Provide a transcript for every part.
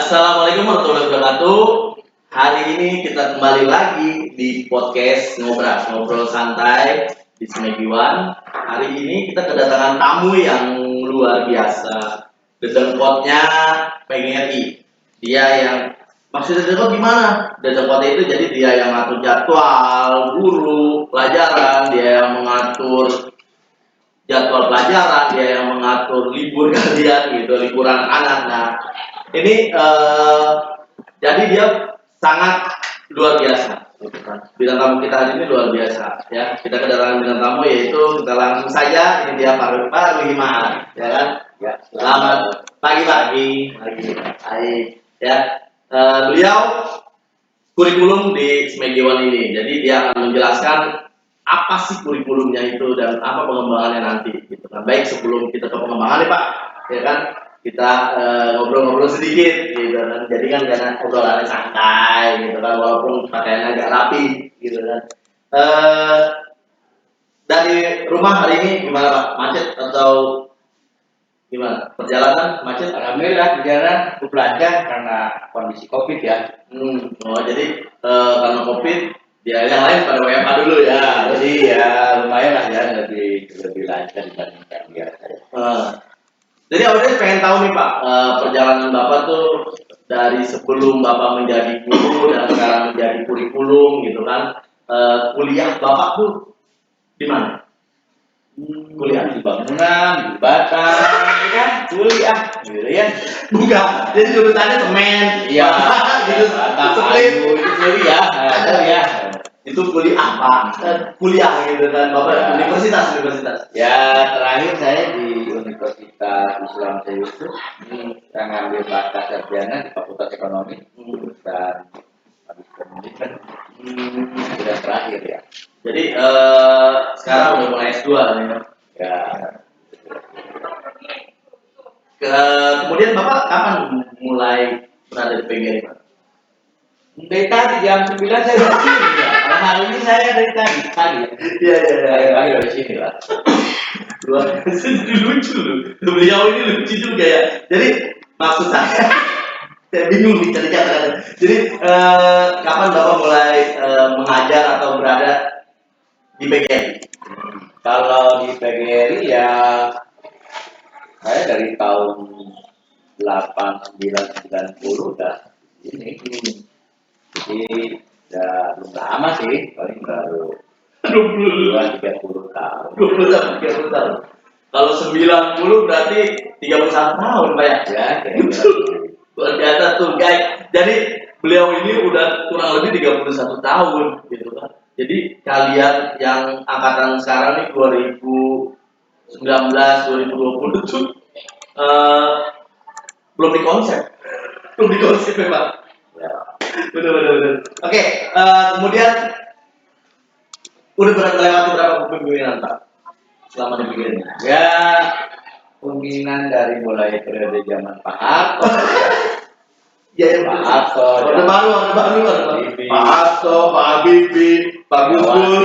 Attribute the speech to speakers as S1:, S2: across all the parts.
S1: Assalamualaikum warahmatullahi wabarakatuh. Hari ini kita kembali lagi di podcast ngobrol santai di Semegiwan. Hari ini kita kedatangan tamu yang luar biasa. Dedengkotnya PGRI. Dia yang maksudnya dedengkot gimana? Dedengkotnya itu jadi dia yang ngatur jadwal, guru, pelajaran, dia yang mengatur jadwal pelajaran, dia yang mengatur libur kalian gitu, liburan anak. Nah, ini jadi dia sangat luar biasa. Bintang tamu kita hari ini luar biasa, ya. Kita kedatangan bintang tamu yaitu kita langsung saja ini dia Pak Ruhiman, ya kan? Ya. Selamat pagi. Baik, ya. Beliau kurikulum di Semegiwan ini, jadi dia akan menjelaskan apa sih kurikulumnya itu dan apa pengembangannya nanti, gitu kan. Baik, sebelum kita ke pengembangannya Pak, ya kan? Kita ngobrol-ngobrol sedikit gitu kan, jadi kan karena obrolannya santai gitu kan, walaupun pakaiannya agak rapi gitu kan. Dari rumah hari ini gimana Pak, macet atau gimana perjalanan? Macet?
S2: Alhamdulillah perjalanan cukup lancar karena kondisi COVID ya.
S1: Jadi karena COVID dia yang lain pada WFH dulu ya.
S2: Jadi ya lumayan lah ya, lebih lancar dibandingkan biasa.
S1: Jadi awalnya pengen tahu nih Pak, perjalanan Bapak tuh dari sebelum Bapak menjadi guru dan sekarang menjadi kurikulum gitu kan. Kuliah Bapak tuh di mana?
S2: Kuliah di bangunan, di Batam, kan kuliah gitu ya.
S1: Bukan, jadi jurusannya semen.
S2: Iya,
S1: gitu.
S2: Batam,
S1: Split.
S2: Ayu, itu kuliah.
S1: Itu kuliah apa? Kuliah gitu kan, Bapak
S2: Ya.
S1: universitas.
S2: Ya terakhir saya di Universitas Islam Yusuf yang ngambil pasca sarjana di Fakultas Ekonomi dan habis pendidikan sudah terakhir ya.
S1: Jadi sekarang udah mulai S2 nih.
S2: Ya.
S1: Kemudian Bapak kapan mulai berada di PGRI Pak?
S2: Dari tadi jam 9 saya dari sini ya. Kalau hari ini saya dari tadi.
S1: Iya.
S2: Akhir dari sini lah.
S1: Luar biasa, lucu loh. Beliau ini lucu juga ya. Jadi maksud saya bingung nih cari kata-kata. Jadi kapan Bapak mulai mengajar atau berada di PGRI?
S2: Kalau di PGRI ya saya dari tahun 8990 udah ini. Jadi ya belum lama sih, paling baru 20-30 tahun.
S1: 20-30 tahun. Kalau 90 berarti 31 tahun Pak ya?
S2: Ya,
S1: Luar biasa tuh guys. Jadi beliau ini udah kurang lebih 31 tahun gitu kan. Jadi kalian yang angkatan sekarang nih 2019, 2020 tuh belum dikonsep ya Pak.
S2: ya.
S1: Bener. Oke, kemudian udah melewati berapa kepemimpinan Pak selama di PGRI?
S2: Ya, pemimpinan dari mulai periode zaman Pak Harto.
S1: Iya,
S2: Pak Harto.
S1: Orde Baru. Pak Harto, Pak Habibie, Pak Gugul,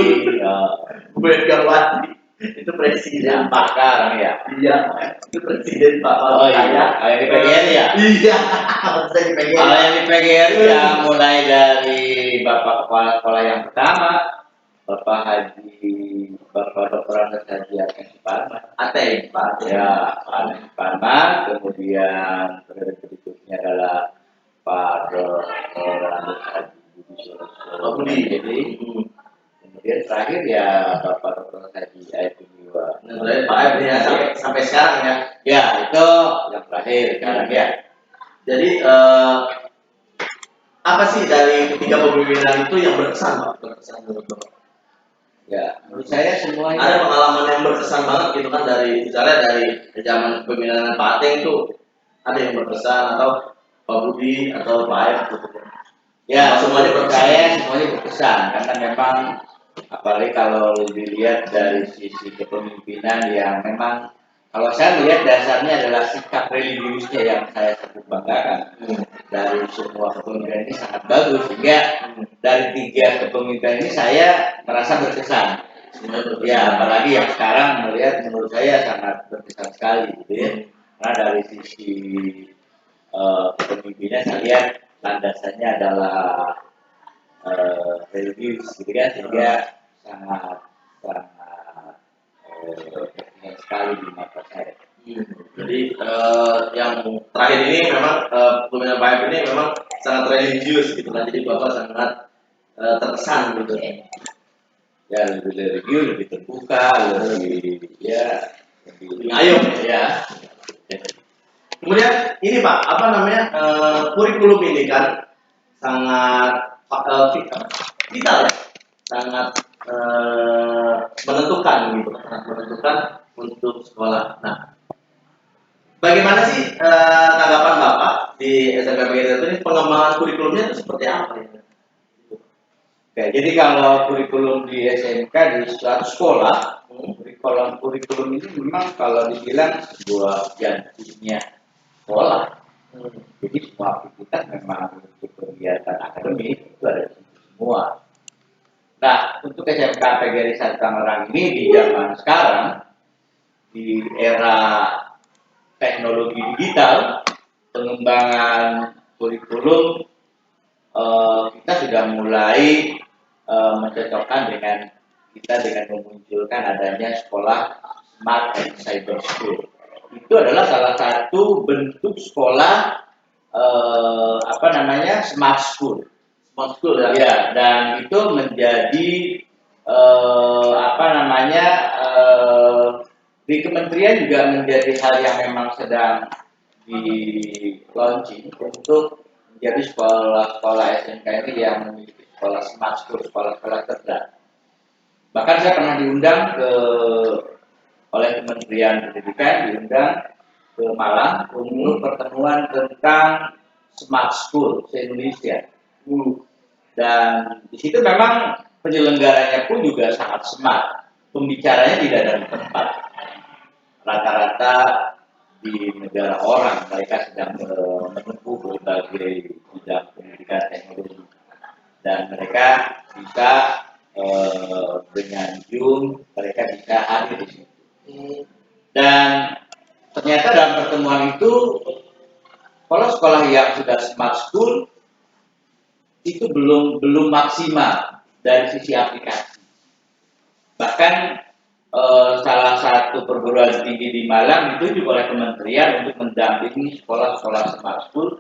S1: Bu Megawati. Itu presiden
S2: Pak sekarang ya.
S1: Iya, itu presiden Pak.
S2: Oh iya, yang di PGRI ya.
S1: Iya, maksudnya di PGRI.
S2: Kalau yang di PGRI ya mulai dari Bapak Kepala Sekolah yang pertama, Bapak Dr. Andes Haji Ateng Suparman.
S1: Pak.
S2: Ya, Pak Suparman. Kemudian berikutnya adalah Pak Dr. Andes Haji Budi. Jadi kemudian terakhir ya Bapak Dr. Haji Aipumiwa.
S1: Nah, Pak Aib ya sampai sekarang ya.
S2: Ya, itu yang terakhir sekarang ya.
S1: Jadi apa sih dari ketiga pemimpinan itu yang berkesan Pak?
S2: Ya, menurut saya semuanya
S1: ada pengalaman yang berkesan banget gitu kan, dari misalnya dari zaman kepemimpinan Pak Ateng itu ada yang berkesan, atau Pak Budi atau Pak Aib gitu.
S2: Ya, semuanya berkesan karena memang apalagi kalau dilihat dari sisi kepemimpinan yang memang kalau saya melihat dasarnya adalah sikap religiusnya yang saya cukup banggakan. Dari semua kepemimpinan ini sangat bagus, sehingga dari 3 kepemimpinan ini saya merasa berkesan. Ya, apalagi yang sekarang melihat menurut saya sangat berkesan sekali gitu ya. Karena dari sisi kepemimpinan saya lihat landasannya adalah religius gitu kan, sehingga sangat sangat penting sekali di mata saya.
S1: Jadi yang terakhir ini memang pemilihan Pak ini memang sangat religius gitu kan. Jadi Bapak sangat terkesan gitu.
S2: Ya lebih religius, lebih terbuka, lebih ya lebih
S1: Ayo
S2: ya.
S1: Kemudian ini Pak, apa namanya kurikulum ini kan sangat vital ya, sangat menentukan gitu, sangat menentukan untuk sekolah. Nah, bagaimana sih tanggapan Bapak di SMK PGRI ini pengembangan kurikulumnya itu seperti apa ya?
S2: Oke, jadi kalau kurikulum di SMK di suatu sekolah, kurikulum ini memang kalau dibilang sebuah janjinya sekolah. Jadi semua aktivitas memang untuk kegiatan akademik itu ada di situ semua. Nah, untuk SMK PGRI 1 Tangerang ini di zaman sekarang, di era teknologi digital, pengembangan kurikulum kita sudah mulai mencocokkan dengan memunculkan adanya sekolah Smart and Cyber School. Itu adalah salah satu bentuk sekolah Smart School.
S1: Smart school ya?
S2: Ya, dan itu menjadi di kementerian juga menjadi hal yang memang sedang di launching untuk menjadi sekolah-sekolah SMK ini yang memiliki sekolah smart school, sekolah-sekolah cerdas. Bahkan saya pernah diundang oleh Kementerian Pendidikan, diundang ke Malang untuk pertemuan tentang smart school se-Indonesia. Dan di situ memang penyelenggaranya pun juga sangat smart. Pembicaranya tidak dari tempat. Rata-rata di negara orang mereka sedang menempuh berbagai bidang pendidikan teknologi dan mereka bisa dengan Zoom mereka bisa hadir di situ. Dan ternyata dalam pertemuan itu sekolah-sekolah yang sudah smart school itu belum maksimal dari sisi aplikasi. Bahkan salah satu perguruan tinggi di Malang ditunjuk oleh kementerian untuk mendampingi sekolah-sekolah smart school.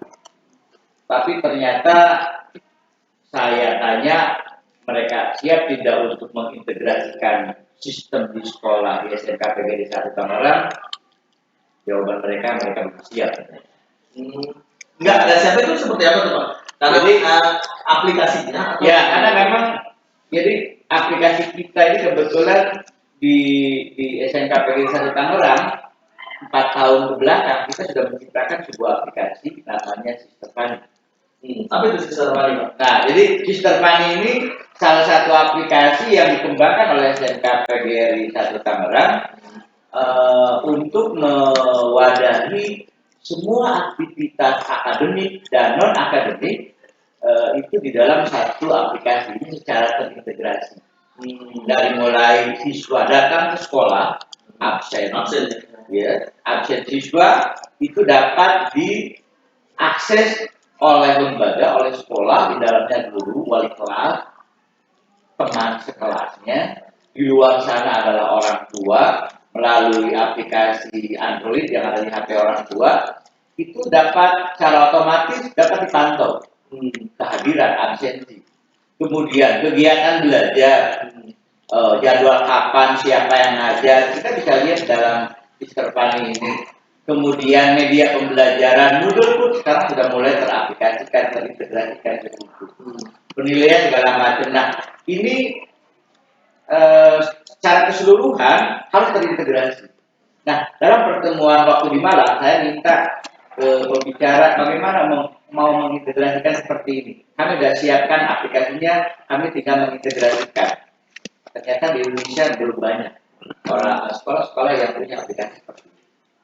S2: Tapi ternyata saya tanya mereka siap tidak untuk mengintegrasikan sistem di sekolah di SMK PGRI 1 Tangerang. Jawaban mereka belum siap.
S1: Enggak ada siapa itu seperti apa tuh Pak? Karena jadi aplikasinya atau
S2: ya karena memang jadi aplikasi kita ini kebetulan di SMK PGRI 1 Tangerang 4 tahun ke belakang kita sudah menciptakan sebuah aplikasi namanya Sister Pani.
S1: Apa itu Sister Pani Pak?
S2: Nah, jadi Sister Pani ini salah satu aplikasi yang dikembangkan oleh SMK PGRI 1 Tangerang untuk mewadahi semua aktivitas akademik dan non akademik itu di dalam satu aplikasi ini secara terintegrasi. Dari mulai siswa datang ke sekolah absen siswa itu dapat diakses oleh lembaga, oleh sekolah, di dalamnya guru, wali kelas, teman sekelasnya, di luar sana adalah orang tua, melalui aplikasi Android yang ada di HP orang tua, itu dapat secara otomatis dapat dipantau kehadiran absensi. Kemudian kegiatan belajar, jadwal kapan, siapa yang ngajar, kita bisa lihat dalam Sister Pani ini. Kemudian media pembelajaran Moodle pun sekarang sudah mulai teraplikasikan, terintegrasikan ke situ. Penilaian segala macam. Nah, ini secara keseluruhan harus terintegrasi. Nah, dalam pertemuan waktu di Malang, saya minta pembicara bagaimana mau mengintegrasikan seperti ini. Kami sudah siapkan aplikasinya, kami tinggal mengintegrasikan. Ternyata di Indonesia belum banyak orang sekolah-sekolah yang punya aplikasi seperti ini.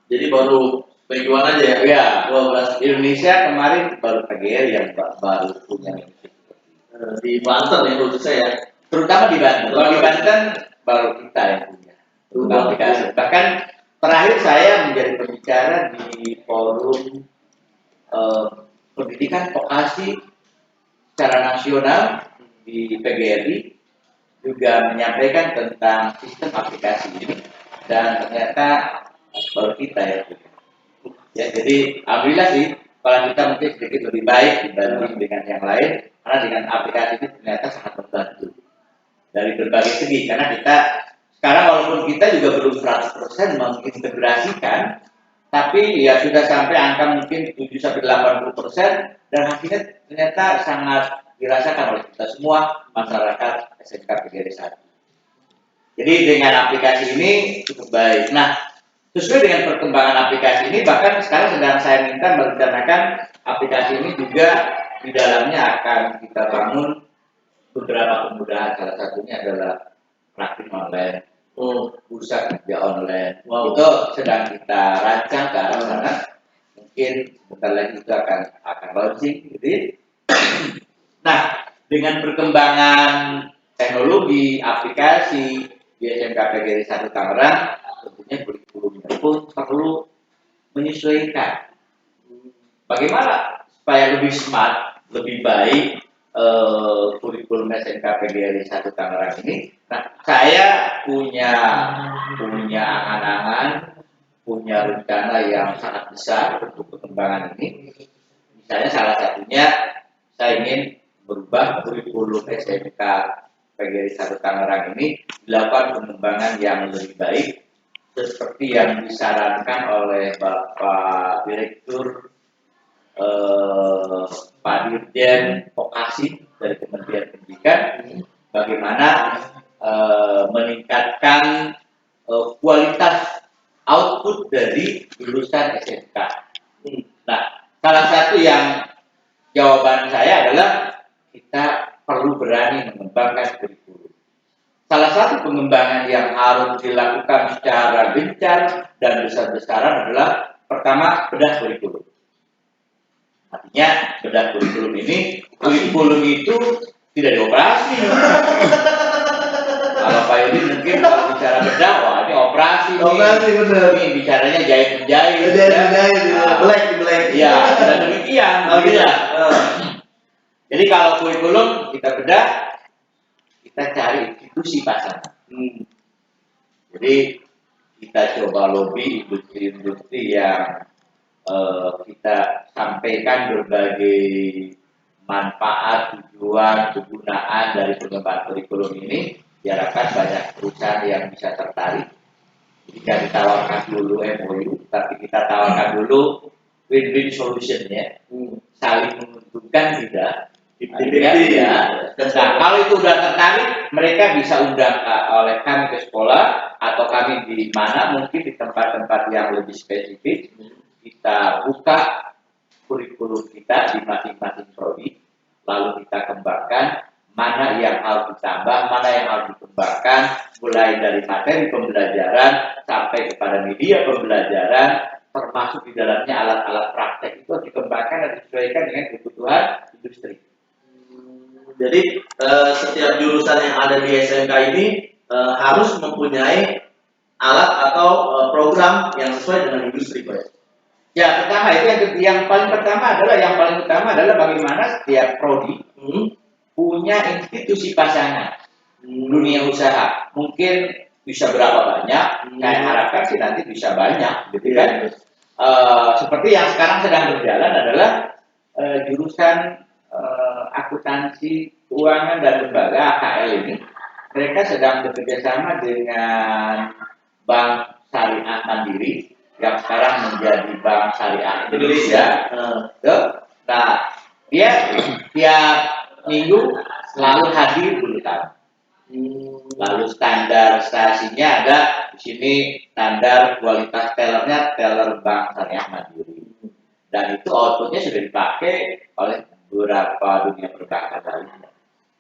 S1: Jadi baru pejuang aja ya?
S2: Ya, 12 Indonesia kemarin baru PGRI yang baru punya.
S1: Di Banten ya khususnya ya?
S2: Terutama di Banten. Kalau di Banten baru kita yang punya aplikasi. Bahkan terakhir saya menjadi pembicara di forum pendidikan vokasi secara nasional di PGRI juga menyampaikan tentang sistem aplikasi ini, dan ternyata baru kita ya, jadi alhamdulillah sih kalau kita mungkin sedikit lebih baik dibanding dengan yang lain, karena dengan aplikasi ini ternyata sangat membantu dari berbagai segi, karena kita sekarang walaupun kita juga belum 100% mengintegrasikan, tapi ya sudah sampai angka mungkin 70-80%, dan hasilnya ternyata sangat dirasakan oleh kita semua masyarakat SMK PGRI 1. Jadi dengan aplikasi ini cukup baik. Nah, sesuai dengan perkembangan aplikasi ini, bahkan sekarang sedang saya minta merencanakan aplikasi ini juga di dalamnya akan kita bangun beberapa kemudahan. Salah satunya adalah praktik online, bursa kerja online.
S1: Wow.
S2: Itu sedang kita rancang ke arah sana. Mungkin bentar lagi itu akan launching, gitu. Nah, dengan perkembangan teknologi, aplikasi di SMK PGRI 1 Tangerang, tentunya kurikulumnya pun perlu menyesuaikan. Bagaimana supaya lebih smart, lebih baik kurikulum SMK PGRI 1 Tangerang ini? Nah, saya punya angan-angan, punya rencana yang sangat besar untuk perkembangan ini. Misalnya salah satunya saya ingin berubah kurikulum SMK PGRI 1 Tangerang ini dilakukan pengembangan yang lebih baik seperti yang disarankan oleh Bapak Direktur Pak Dirjen Vokasi dari Kementerian Pendidikan, bagaimana meningkatkan kualitas output dari lulusan SMK. Nah, salah satu yang jawaban saya adalah kita perlu berani mengembangkan kurikulum. Salah satu pengembangan yang harus dilakukan secara gencar dan besar-besaran adalah pertama, bedah kurikulum. Artinya bedah kurikulum ini, kurikulum itu tidak dioperasi. Kalau Pak Yudi mungkin kalau bicara bedah, wah ini operasi.
S1: Operasi benar.
S2: Ini bicaranya jahit-menjahit.
S1: Belek.
S2: Iya, dan demikian.
S1: Iya.
S2: Jadi kalau kurikulum kita bedah, kita cari institusi pasangan. Jadi kita coba lobby industri-industri yang kita sampaikan berbagai manfaat, tujuan, kegunaan dari pengembangan kurikulum ini, diharapkan banyak perusahaan yang bisa tertarik. Jika ditawarkan dulu MOU, tapi kita tawarkan dulu win-win solution-nya, saling menguntungkan tidak. Ya. Nah, kalau itu sudah tertarik, mereka bisa undang oleh kami ke sekolah atau kami di mana mungkin di tempat-tempat yang lebih spesifik, kita buka kurikulum kita di masing-masing prodi, lalu kita kembangkan mana yang harus ditambah, mana yang harus dikembangkan, mulai dari materi pembelajaran sampai kepada media pembelajaran, termasuk di dalamnya alat-alat praktek itu dikembangkan dan disesuaikan dengan kebutuhan industri.
S1: Jadi setiap jurusan yang ada di SMK ini harus mempunyai alat atau program yang sesuai dengan industri, Pak.
S2: Ya, pertama itu yang paling utama adalah bagaimana setiap prodi punya institusi pasangan dunia usaha. Mungkin bisa berapa banyak? Saya harapkan sih nanti bisa banyak, gitu kan? Seperti yang sekarang sedang berjalan adalah jurusan akuntansi keuangan dan lembaga AKL ini, mereka sedang bekerjasama dengan Bank Syariah Mandiri yang sekarang menjadi Bank Syariah Indonesia. Nah, dia tiap minggu selalu hadir bulan. Lalu standar stasinya ada di sini, standar kualitas tellernya teller Bank Syariah Mandiri. Dan itu outputnya sudah dipakai oleh beberapa dunia perbankan lainnya.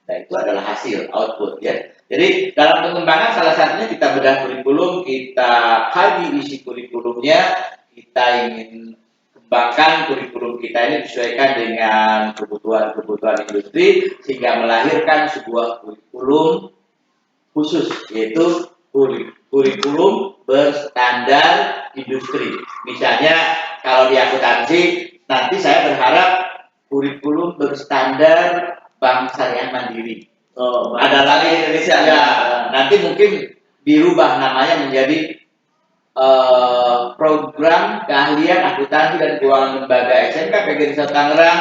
S2: Nah, itu adalah hasil output ya. Jadi dalam pengembangan salah satunya kita bedah kurikulum, kita kaji isi kurikulumnya, kita ingin kembangkan kurikulum kita ini disesuaikan dengan kebutuhan industri sehingga melahirkan sebuah kurikulum khusus, yaitu kurikulum berstandar industri. Misalnya kalau di akuntansi nanti saya berharap kurikulum berstandar Bank Syariah Mandiri. Ada lagi
S1: Indonesia
S2: ya, nanti mungkin dirubah namanya menjadi program keahlian akuntansi dan keuangan lembaga SMK PGRI 1 Tangerang.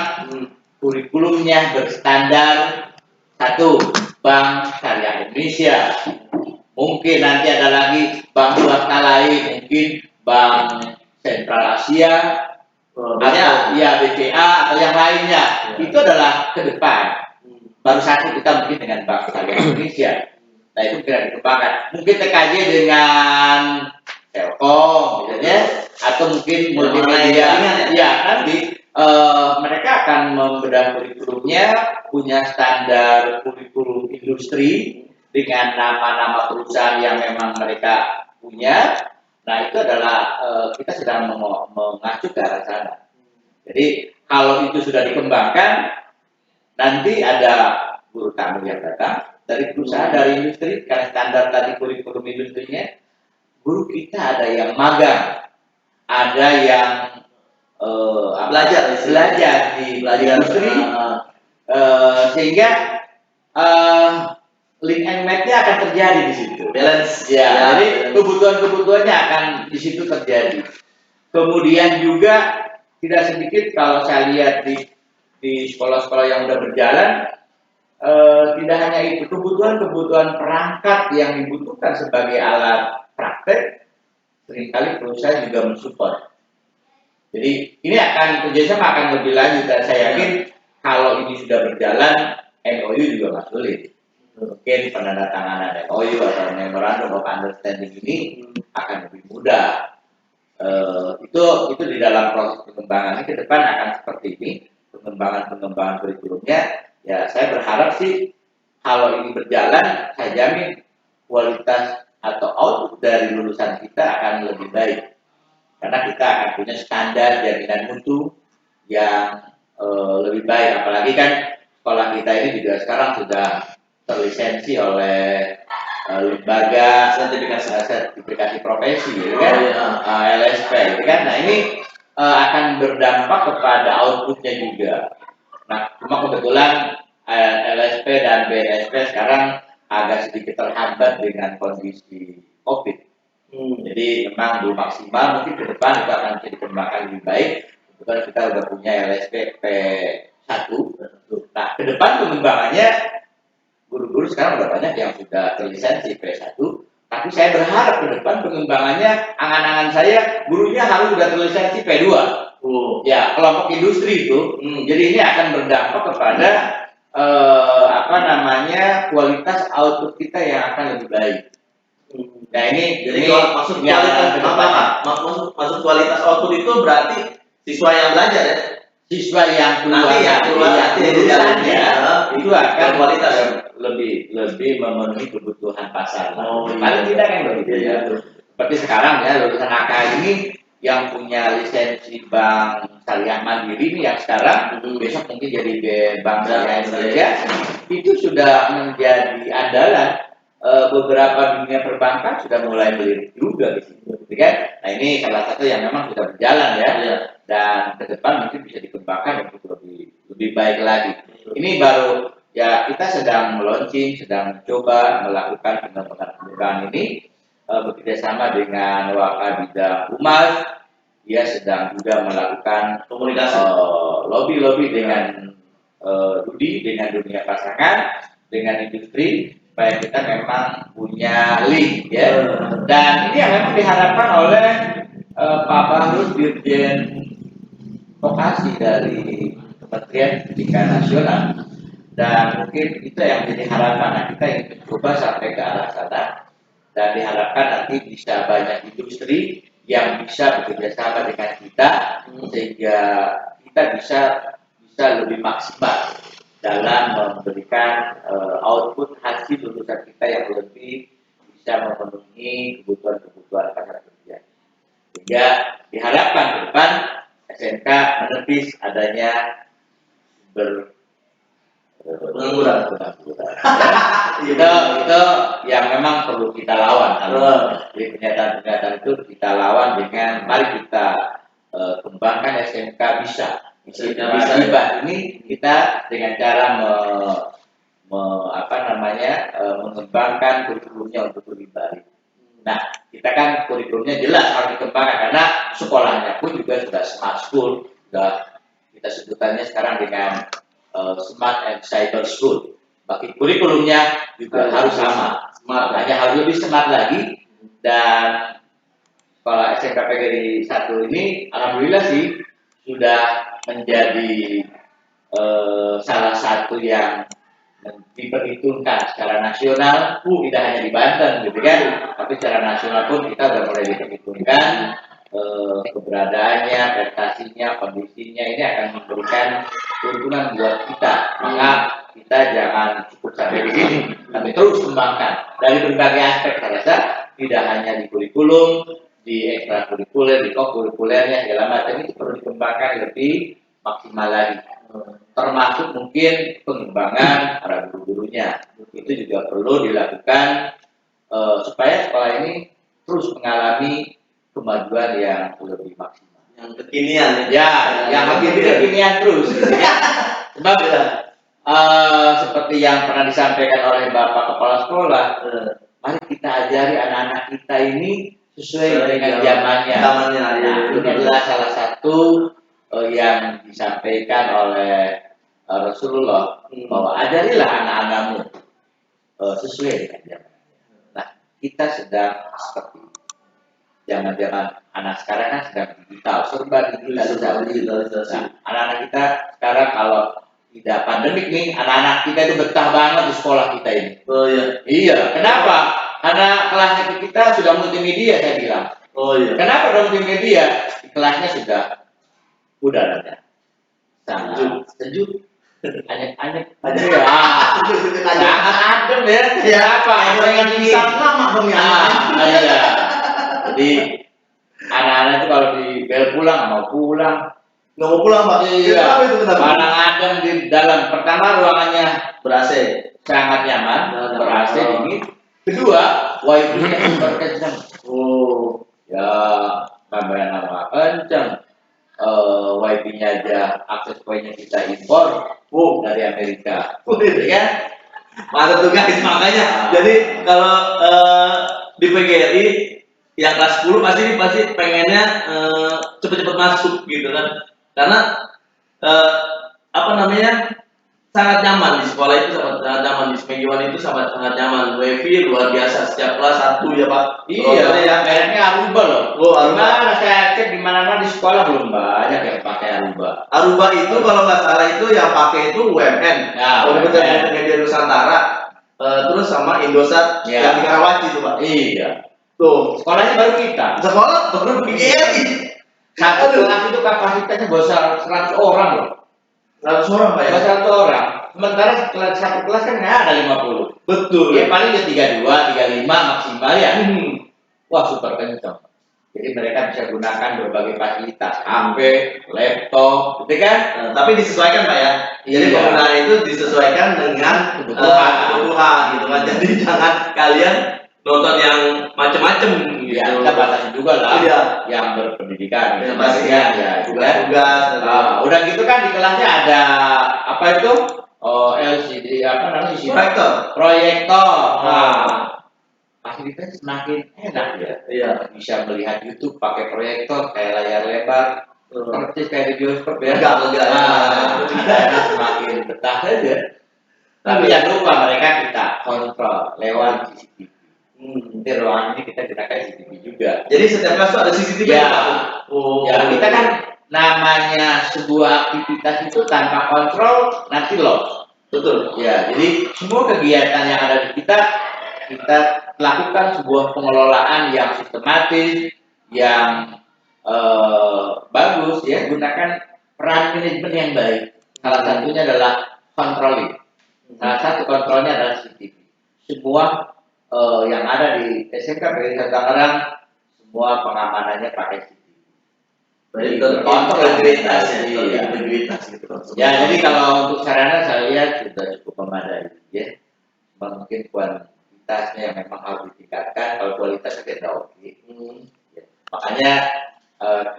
S2: Kurikulumnya berstandar 1 Bank Syariah Indonesia. Mungkin nanti ada lagi bank swasta lain, mungkin Bank Sentral Asia, atau ya BCA atau yang lainnya. Itu adalah ke depan. Baru satu kita mungkin dengan Bank Syariah Indonesia. Nah itu kira dikembangkan. Mungkin TKJ dengan Telkom, misalnya, atau mungkin multimedia. Ya nanti mereka akan membedah kurikulumnya, punya standar kurikulum industri dengan nama-nama perusahaan yang memang mereka punya. Nah itu adalah kita sedang mengacu ke arah sana. Jadi kalau itu sudah dikembangkan, nanti ada guru tamu yang datang dari perusahaan, dari industri, karena standar tadi kurikulum industrinya, guru kita ada yang magang, ada yang belajar di industri, sehingga link and match-nya akan terjadi di situ. Balance, ya. Jadi kebutuhan-kebutuhannya akan di situ terjadi. Kemudian juga tidak sedikit kalau saya lihat di sekolah-sekolah yang sudah berjalan, tidak hanya itu, kebutuhan-kebutuhan perangkat yang dibutuhkan sebagai alat praktek, seringkali perusahaan juga mensupport. Jadi ini akan kerjasama akan lebih lanjut, dan saya yakin kalau ini sudah berjalan, MOU juga nggak sulit. Mungkin penandatanganan MOU atau Memorandum of Understanding ini akan lebih mudah. Itu di dalam proses pengembangannya ke depan akan seperti ini, pengembangan kurikulumnya. Ya saya berharap sih kalau ini berjalan, saya jamin kualitas atau output dari lulusan kita akan lebih baik, karena kita akan punya standar jaminan mutu yang lebih baik. Apalagi kan sekolah kita ini juga sekarang sudah terlisensi oleh lembaga sertifikasi profesi, gitu kan? LSP, gitu kan? Nah ini akan berdampak kepada outputnya juga. Nah cuma kebetulan LSP dan BSP sekarang agak sedikit terhambat dengan kondisi COVID. Jadi memang belum maksimal, mungkin ke depan itu akan bisa dikembangkan lebih baik. Kebetulan kita sudah punya LSP P1. Nah ke depan pengembangannya, guru-guru sekarang sudah banyak yang sudah terlisensi P1. Tapi saya berharap ke depan pengembangannya, angan-angan saya gurunya harus sudah terlisensi P2. Ya kelompok industri itu. Jadi ini akan berdampak kepada kualitas output kita yang akan lebih baik. Nah ini
S1: jadi maksud kualitas output itu berarti siswa yang belajar ya,
S2: siswa yang
S1: keluar
S2: itu akan kualitas lebih memenuhi kebutuhan pasar. Paling tidak kan begitu ya. Seperti sekarang ya, lulusan AK ini yang punya lisensi Bank Syariah Mandiri ini yang sekarang besok mungkin jadi Bank Syariah Indonesia, itu sudah menjadi andalan. Beberapa dunia perbankan sudah mulai melirik juga di situ, kan? Nah ini salah satu yang memang sudah berjalan ya, dan ke depan mungkin bisa dikembangkan untuk lebih baik lagi. Ini baru ya, kita sedang launching, sedang mencoba melakukan pengembangan ini bekerjasama dengan Wakabida Humas. Dia sedang juga melakukan komunikasi lobby dengan Rudi, dengan dunia pasangan, dengan industri, supaya kita memang punya link ya. Dan ini yang memang diharapkan oleh Pak Bahrus, Dirjen Vokasi dari Kementerian Pendidikan Nasional, dan mungkin itu yang menjadi harapan. Nah, kita ingin mencoba sampai ke arah sana, dan diharapkan nanti bisa banyak industri yang bisa bekerja sama dengan kita, sehingga kita bisa lebih maksimal dalam memberikan output hasil lulusan kita yang lebih bisa memenuhi kebutuhan pasar kerja. Sehingga diharapkan ke depan SMK menepis adanya pengangguran. Itu yang memang perlu kita lawan. Jadi pernyataan-pernyataan itu kita lawan dengan mari kita kembangkan SMK bisa.
S1: SMK
S2: Bisa
S1: bisa.
S2: ini kita dengan cara mengembangkan kurikulumnya untuk lebih baik. Nah, kita kan kurikulumnya jelas harus dikembangkan karena sekolahnya pun juga sudah smart school, sudah kita sebutannya sekarang dengan smart and cyber school. Bagi kurikulumnya juga harus sama, hanya harus lebih smart lagi. Dan sekolah SMK PGRI 1 ini alhamdulillah sih sudah menjadi salah satu yang diperhitungkan secara nasional, tidak hanya di Banten gitu kan, tapi secara nasional pun kita sudah mulai diperhitungkan keberadaannya, prestasinya, kondisinya ini akan memberikan keuntungan buat kita. Maka kita jangan cukup sampai di sini, tapi terus kembangkan dari berbagai aspek. Saya rasa tidak hanya di kurikulum, di ekstrakurikuler, di kokurikulernya segala macam itu perlu dikembangkan lebih maksimal lagi. Termasuk mungkin pengembangan para guru-gurunya itu juga perlu dilakukan supaya sekolah ini terus mengalami kemajuan yang lebih maksimal.
S1: Yang kekinian
S2: yang kekinian terus. Ya. Sebab seperti yang pernah disampaikan oleh Bapak Kepala Sekolah, mari kita ajari anak-anak kita ini sesuai dengan zamannya. Ini adalah salah satu yang disampaikan oleh Rasulullah bahwa ajarilah anak-anakmu sesuai dengan zaman. Nah, kita sedang seperti zaman-zaman anak sekarang kan sedang digital, serba digitalisasi. Nah, anak-anak kita sekarang kalau tidak pandemik nih, anak-anak kita itu betah banget di sekolah kita ini.
S1: Oh iya.
S2: Iya, kenapa? Karena kelasnya kita sudah multimedia saya bilang.
S1: Oh iya.
S2: Kenapa sudah multimedia? Kelasnya sudah udaranya sangat sejuk. Aneh-aneh aja ya. Sangat adem ya. Siapa?
S1: Yang bisa lama dong ya.
S2: Iya. Jadi anak-anak itu kalau di bel pulang nggak mau pulang.
S1: Nggak mau pulang Pak?
S2: Iya.
S1: Kenapa itu kenapa?
S2: Malah adem di dalam. Pertama ruangannya
S1: ber-AC,
S2: sangat nyaman, ber-AC dingin. Kedua, wifi-nya super kencang. Oh, ya tambahan nama kencang. Wifi-nya aja akses point-nya kita impor dari Amerika. Ya kan?
S1: Mantap tuh guys, makanya. Jadi kalau di PGRI yang kelas 10 pasti pengennya cepet-cepet masuk gitu kan. Karena sangat nyaman di sekolah itu, sangat nyaman di Semegiwan itu sangat nyaman. Wifi luar biasa, setiap kelas satu ya Pak.
S2: Iya, ya mereknya Aruba loh.
S1: Oh, Aruba.
S2: Mana saya cek di mana-mana di sekolah belum banyak yang pakai Aruba.
S1: Aruba itu kalau nggak salah itu yang pakai itu UMN, Universitas Media Nusantara, terus sama Indosat yang di Karawaci itu Pak.
S2: Iya.
S1: Tuh,
S2: sekolahnya baru kita.
S1: Sekolah baru PGRI.
S2: Satu kelas itu kapasitasnya bisa 100 orang loh.
S1: 100 orang Pak ya?
S2: 100 orang. Sementara satu kelas kan nggak ada 50.
S1: Betul.
S2: Ya paling ya 32, 35 maksimal ya. Wah super kencang. Jadi mereka bisa gunakan berbagai fasilitas, HP, laptop, gitu kan?
S1: Tapi disesuaikan Pak ya. Jadi penggunaan itu disesuaikan dengan kebutuhan gitu kan. Jadi jangan kalian nonton yang macam-macam gitu.
S2: Ya, kita batasi juga lah.
S1: Iya.
S2: Yang berpendidikan.
S1: Ya, pastinya
S2: ya,
S1: tugas.
S2: Udah gitu kan di kelasnya ada apa itu? LCD apa namanya? Proyektor. Fasilitas semakin enak ya.
S1: Iya.
S2: Bisa melihat YouTube pakai proyektor kayak layar lebar. Persis kayak di bioskop ya.
S1: Enggak.
S2: Semakin betah saja. Tapi jangan lupa mereka kita kontrol lewat CCTV. Di ruangan ini kita gunakan CCTV juga.
S1: Jadi setiap kelas itu ada CCTV
S2: ya.
S1: Ya,
S2: kita kan namanya sebuah aktivitas itu tanpa kontrol nanti loss.
S1: Betul.
S2: Ya, jadi semua kegiatan yang ada di kita lakukan sebuah pengelolaan yang sistematis, yang bagus ya, gunakan peran manajemen yang baik. Salah satunya adalah controlling. Salah satu kontrolnya adalah CCTV. Semua yang ada di SMK PGRI Tangerang semua pengamanannya pakai CCTV.
S1: Integritas gitu.
S2: Ya, jadi kalau untuk sarana saya lihat sudah cukup memadai ya. Mungkin kuantitasnya yang memang harus ditingkatkan, kalau kualitasnya kita oke. Ya. Makanya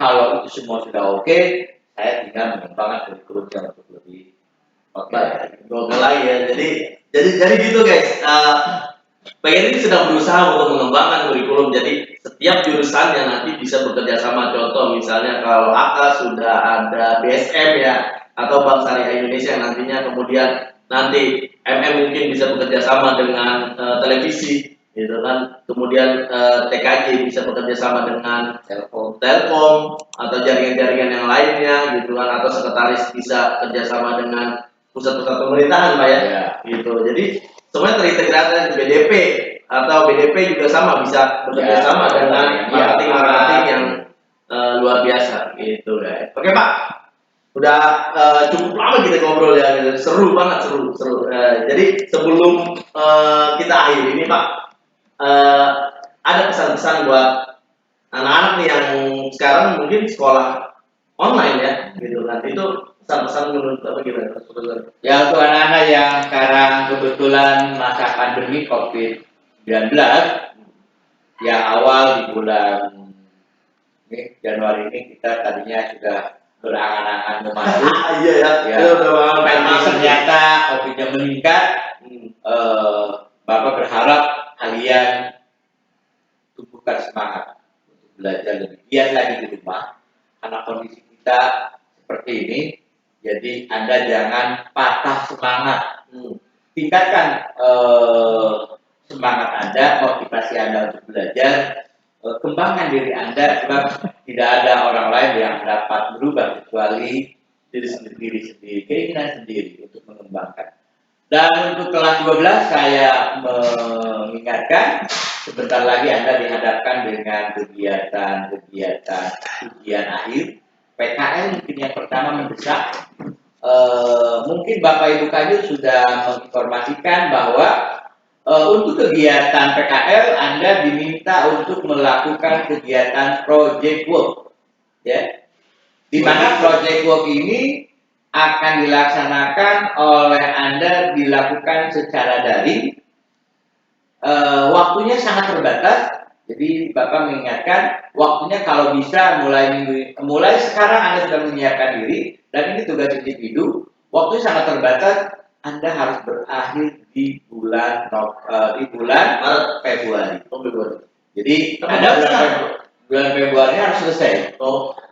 S2: kalau itu semua sudah oke, saya tinggal mengembangkan kurikulumnya untuk lebih
S1: Baik, mulai ya. Jadi gitu guys. PGRI ini sedang berusaha untuk mengembangkan kurikulum. Jadi setiap jurusannya nanti bisa bekerja sama. Contoh misalnya kalau AK sudah ada BSM ya, atau Bank Syariah Indonesia yang nantinya kemudian nanti MM mungkin bisa bekerja sama dengan televisi, gitu kan. Kemudian TKJ bisa bekerja sama dengan Telkom atau jaringan-jaringan yang lainnya, gitu kan. Atau sekretaris bisa kerjasama dengan pusat-pusat pemerintahan, Pak ya, gitu. Jadi semuanya terintegrasi. BDP atau BDP juga sama, bisa bekerja sama dengan marketing yang luar biasa, gitu guys. Oke Pak, udah cukup lama kita ngobrol ya, gitu. Seru banget, seru. Jadi sebelum kita akhiri ini Pak, ada pesan-pesan buat anak-anak nih yang sekarang mungkin sekolah online ya, gitu kan. Itu pesan-pesan menurut Bapak gimana?
S2: Ya, untuk anak-anak yang sekarang kebetulan masa pandemi COVID-19, ya awal di bulan Januari ini kita tadinya sudah berangan-angan mau masuk.
S1: Iya ya.
S2: Tapi ternyata COVID-nya meningkat. Bapak berharap kalian tumbuhkan semangat untuk belajar lebih giat lagi di rumah, karena kondisi kita seperti ini. Jadi Anda jangan patah semangat. Tingkatkan semangat Anda, motivasi Anda untuk belajar. Kembangkan diri Anda, sebab tidak ada orang lain yang dapat berubah kecuali diri sendiri, keinginan sendiri untuk mengembangkan. Dan untuk kelas 12 saya mengingatkan, sebentar lagi Anda dihadapkan dengan kegiatan ujian akhir. PKL mungkin yang pertama mendesak. Mungkin Bapak Ibu Kadin sudah menginformasikan bahwa untuk kegiatan PKL Anda diminta untuk melakukan kegiatan project work, ya. Di mana project work ini akan dilaksanakan oleh Anda dilakukan secara daring. Waktunya sangat terbatas. Jadi Bapak mengingatkan waktunya kalau bisa mulai sekarang Anda sudah menyiapkan diri, dan ini tugas individu. Waktunya sangat terbatas. Anda harus berakhir di bulan Maret Februari. Jadi Anda bulan Februari harus selesai.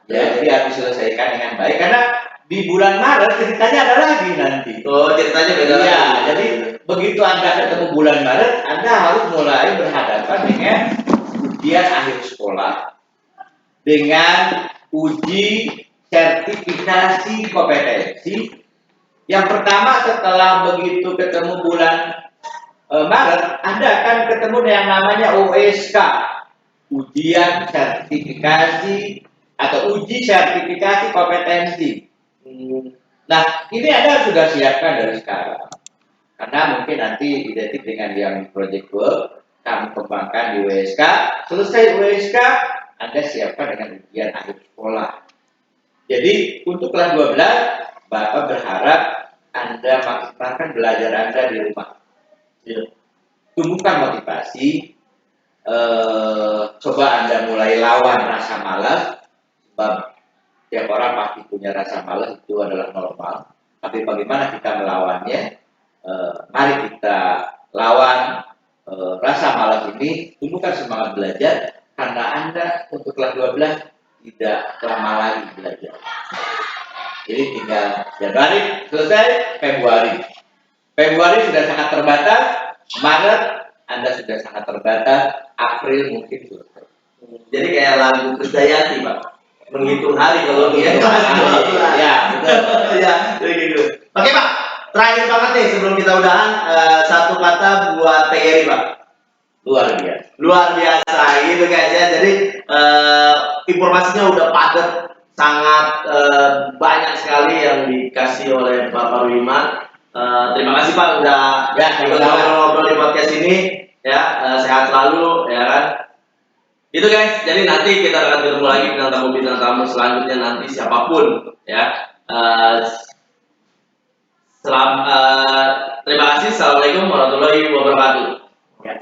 S2: Jadi harus selesaikan dengan baik, karena di bulan Maret ceritanya ada lagi nanti.
S1: Ceritanya beda lagi.
S2: Jadi begitu Anda ketemu bulan Maret, Anda harus mulai berhadapan dengan ujian akhir sekolah, dengan uji sertifikasi kompetensi. Yang pertama, setelah begitu ketemu bulan Maret, Anda akan ketemu yang namanya USK, ujian sertifikasi atau uji sertifikasi kompetensi. Nah, ini Anda sudah siapkan dari sekarang, karena mungkin nanti identik dengan yang project work, kami kembangkan di USK. Selesai USK, Anda siapkan dengan ujian akhir sekolah. Jadi untuk kelas 12, Bapak berharap Anda maksimalkan belajar Anda di rumah. Tumbuhkan motivasi. Coba Anda mulai lawan rasa malas, sebab tiap orang pasti punya rasa malas, itu adalah normal. Tapi bagaimana kita melawannya? Mari kita lawan rasa malas ini, tumbuhkan semangat belajar, karena Anda untuk kelas 12 tidak lama lagi belajar. Jadi tinggal Januari selesai, Februari sudah sangat terbatas, Maret Anda sudah sangat terbatas, April mungkin selesai.
S1: Jadi kayak lagu Krisdayanti Pak, menghitung hari kalau dia.
S2: Ya, betul.
S1: Ya, jadi gitu. Oke Pak, terakhir banget nih sebelum kita udahan, satu kata buat PGRI Pak. Luar biasa gitu guys ya. Jadi informasinya udah padat, sangat banyak sekali yang dikasih oleh Bapak Wiman. Terima kasih Pak udah ngobrol di podcast ini ya. Sehat selalu ya kan. Itu guys. Jadi nanti kita akan ketemu lagi bintang tamu selanjutnya, nanti siapapun ya. Terima kasih. Assalamualaikum warahmatullahi wabarakatuh.
S2: Ya.